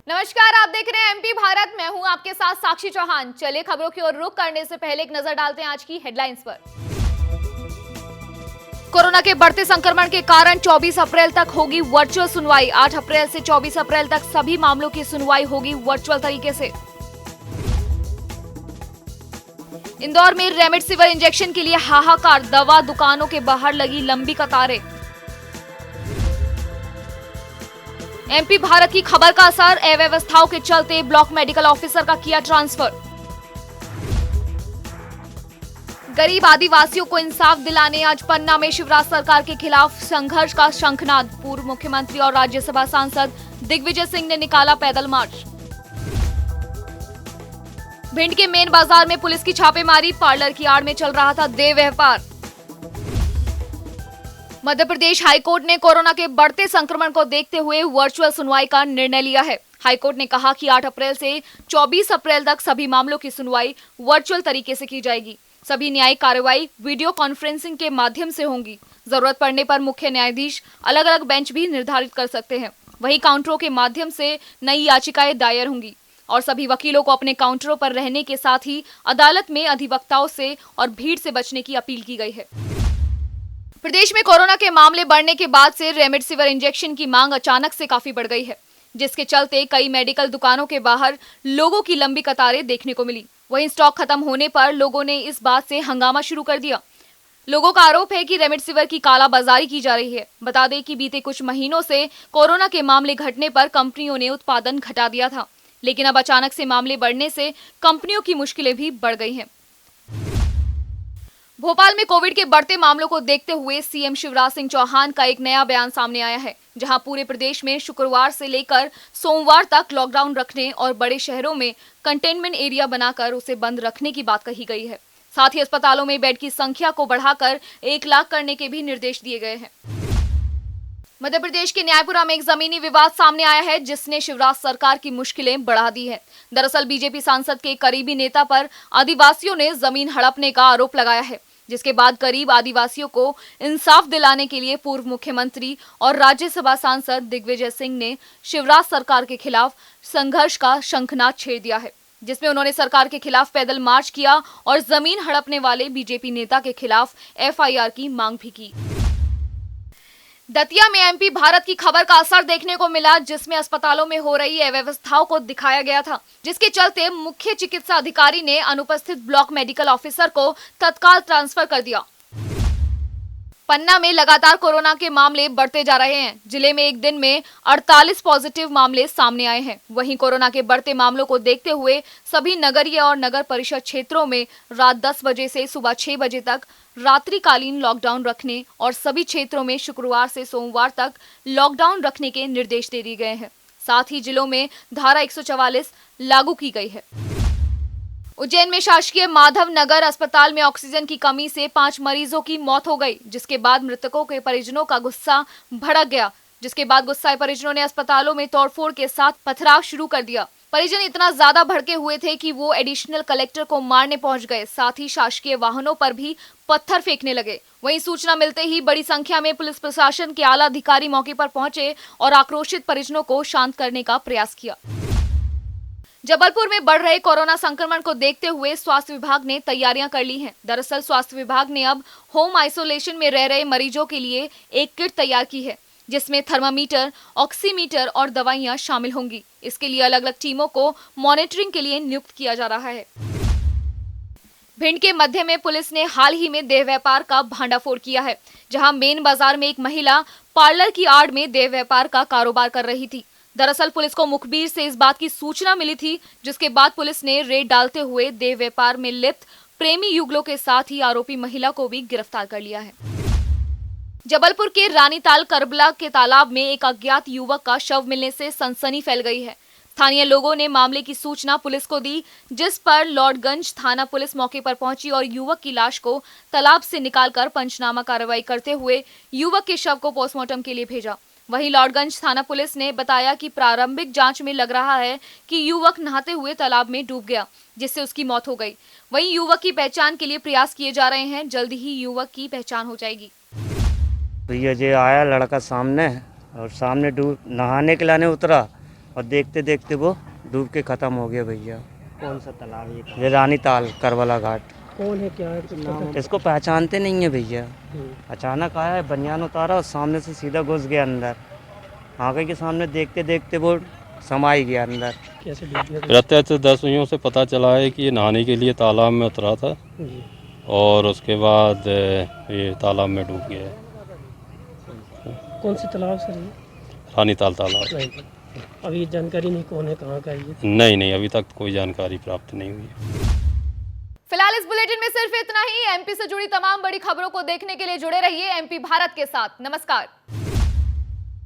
नमस्कार, आप देख रहे हैं एमपी भारत। मैं हूं आपके साथ साक्षी चौहान। चलिए खबरों की ओर रुख करने से पहले एक नजर डालते हैं आज की हेडलाइंस पर। कोरोना के बढ़ते संक्रमण के कारण 24 अप्रैल तक होगी वर्चुअल सुनवाई। 8 अप्रैल से 24 अप्रैल तक सभी मामलों की सुनवाई होगी वर्चुअल तरीके से। इंदौर में रेमडेसिविर इंजेक्शन के लिए हाहाकार, दवा दुकानों के बाहर लगी लंबी कतारें। एमपी भारत की खबर का असर, अव्यवस्थाओं के चलते ब्लॉक मेडिकल ऑफिसर का किया ट्रांसफर। गरीब आदिवासियों को इंसाफ दिलाने आज पन्ना में शिवराज सरकार के खिलाफ संघर्ष का शंखनाद। पूर्व मुख्यमंत्री और राज्यसभा सांसद दिग्विजय सिंह ने निकाला पैदल मार्च। भिंड के मेन बाजार में पुलिस की छापेमारी, पार्लर की आड़ में चल रहा था देह व्यापार। मध्य प्रदेश हाईकोर्ट ने कोरोना के बढ़ते संक्रमण को देखते हुए वर्चुअल सुनवाई का निर्णय लिया है। हाईकोर्ट ने कहा कि 8 अप्रैल से 24 अप्रैल तक सभी मामलों की सुनवाई वर्चुअल तरीके से की जाएगी। सभी न्यायिक कार्रवाई वीडियो कॉन्फ्रेंसिंग के माध्यम से होंगी। जरूरत पड़ने पर मुख्य न्यायाधीश अलग अलग बेंच भी निर्धारित कर सकते हैं। वहीं काउंटरों के माध्यम से नई याचिकाएं दायर होंगी और सभी वकीलों को अपने काउंटरों पर रहने के साथ ही अदालत में अधिवक्ताओं से और भीड़ से बचने की अपील की गई है। प्रदेश में कोरोना के मामले बढ़ने के बाद से रेमडेसिविर इंजेक्शन की मांग अचानक से काफी बढ़ गई है, जिसके चलते कई मेडिकल दुकानों के बाहर लोगों की लंबी कतारें देखने को मिली। वहीं स्टॉक खत्म होने पर लोगों ने इस बात से हंगामा शुरू कर दिया। लोगों का आरोप है कि रेमडेसिविर की कालाबाजारी की जा रही है। बता दें कि बीते कुछ महीनों से कोरोना के मामले घटने पर कंपनियों ने उत्पादन घटा दिया था, लेकिन अब अचानक से मामले बढ़ने से कंपनियों की मुश्किलें भी बढ़ गई हैं। भोपाल में कोविड के बढ़ते मामलों को देखते हुए सीएम शिवराज सिंह चौहान का एक नया बयान सामने आया है, जहां पूरे प्रदेश में शुक्रवार से लेकर सोमवार तक लॉकडाउन रखने और बड़े शहरों में कंटेनमेंट एरिया बनाकर उसे बंद रखने की बात कही गई है। साथ ही अस्पतालों में बेड की संख्या को बढ़ाकर 1 लाख करने के भी निर्देश दिए गए हैं। मध्य प्रदेश के न्यायपुरा में एक जमीनी विवाद सामने आया है, जिसने शिवराज सरकार की मुश्किलें बढ़ा दी है। दरअसल बीजेपी सांसद के करीबी नेता पर आदिवासियों ने जमीन हड़पने का आरोप लगाया है, जिसके बाद गरीब आदिवासियों को इंसाफ दिलाने के लिए पूर्व मुख्यमंत्री और राज्यसभा सांसद दिग्विजय सिंह ने शिवराज सरकार के खिलाफ संघर्ष का शंखनाद छेड़ दिया है, जिसमें उन्होंने सरकार के खिलाफ पैदल मार्च किया और जमीन हड़पने वाले बीजेपी नेता के खिलाफ एफआईआर की मांग भी की। दतिया में एमपी भारत की खबर का असर देखने को मिला, जिसमें अस्पतालों में हो रही अव्यवस्थाओं को दिखाया गया था, जिसके चलते मुख्य चिकित्सा अधिकारी ने अनुपस्थित ब्लॉक मेडिकल ऑफिसर को तत्काल ट्रांसफर कर दिया। पन्ना में लगातार कोरोना के मामले बढ़ते जा रहे हैं। जिले में एक दिन में 48 पॉजिटिव मामले सामने आए हैं। वहीं कोरोना के बढ़ते मामलों को देखते हुए सभी नगरीय और नगर परिषद क्षेत्रों में रात 10 बजे से सुबह 6 बजे तक रात्रिकालीन लॉकडाउन रखने और सभी क्षेत्रों में शुक्रवार से सोमवार तक लॉकडाउन रखने के निर्देश दे दिए गए हैं। साथ ही जिलों में धारा 144 लागू की गई है। उज्जैन में शासकीय माधव नगर अस्पताल में ऑक्सीजन की कमी से 5 मरीजों की मौत हो गई, जिसके बाद मृतकों के परिजनों का गुस्सा भड़क गया। जिसके बाद गुस्साए परिजनों ने अस्पतालों में तोड़फोड़ के साथ पथराव शुरू कर दिया। परिजन इतना ज्यादा भड़के हुए थे कि वो एडिशनल कलेक्टर को मारने पहुंच गए। साथ ही शासकीय वाहनों पर भी पत्थर फेंकने लगे। वहीं सूचना मिलते ही बड़ी संख्या में पुलिस प्रशासन के आला अधिकारी मौके पर पहुंचे और आक्रोशित परिजनों को शांत करने का प्रयास किया। जबलपुर में बढ़ रहे कोरोना संक्रमण को देखते हुए स्वास्थ्य विभाग ने तैयारियां कर ली हैं। दरअसल स्वास्थ्य विभाग ने अब होम आइसोलेशन में रह रहे मरीजों के लिए एक किट तैयार की है, जिसमें थर्मामीटर, ऑक्सीमीटर और दवाइयां शामिल होंगी। इसके लिए अलग अलग टीमों को मॉनिटरिंग के लिए नियुक्त किया जा रहा है। भिंड के मध्य में पुलिस ने हाल ही में देह व्यापार का भांडाफोड़ किया है, जहां मेन बाजार में एक महिला पार्लर की आड़ में देह व्यापार का कारोबार कर रही थी। दरअसल पुलिस को मुखबिर से इस बात की सूचना मिली थी, जिसके बाद पुलिस ने रेड डालते हुए देह व्यापार में लिप्त प्रेमी युगलों के साथ ही आरोपी महिला को भी गिरफ्तार कर लिया है। जबलपुर के रानीताल करबला के तालाब में एक अज्ञात युवक का शव मिलने से सनसनी फैल गई है। स्थानीय लोगों ने मामले की सूचना पुलिस को दी, जिस पर लॉर्डगंज थाना पुलिस मौके पर पहुंची और युवक की लाश को तालाब से निकालकर पंचनामा कार्रवाई करते हुए युवक के शव को पोस्टमार्टम के लिए भेजा। वहीं लॉर्डगंज थाना पुलिस ने बताया कि प्रारंभिक जांच में लग रहा है कि युवक नहाते हुए तालाब में डूब गया, जिससे उसकी मौत हो गई। वहीं युवक की पहचान के लिए प्रयास किए जा रहे हैं। जल्द ही युवक की पहचान हो जाएगी। भैया जी आया लड़का सामने और सामने नहाने के लाने उतरा और देखते देखते वो डूब के ख़त्म हो गया भैया। कौन सा तालाब है ये? ये रानी ताल करबला घाट। कौन है, क्या है, कुछ नाम है? इसको पहचानते नहीं है भैया। हम्म, अचानक आया है, बनियान उतारा और सामने से सीधा घुस गया अंदर। आगे के सामने देखते देखते वो समाई गया अंदर। कैसे डूब गया? प्रत्यक्षदर्शियों से पता चला है कि ये नहाने के लिए तालाब में उतरा था जी। और उसके बाद ये तालाब में डूब गया है। कौन सी तालाब सर ये? रानीताल तालाब। नहीं, अभी जानकारी नहीं कौन है, कहाँ का है ये? नहीं, अभी तक कोई जानकारी प्राप्त नहीं हुई है। फिलहाल इस बुलेटिन में सिर्फ इतना ही। एमपी से जुड़ी तमाम बड़ी खबरों को देखने के लिए जुड़े रहिए एमपी भारत के साथ। नमस्कार।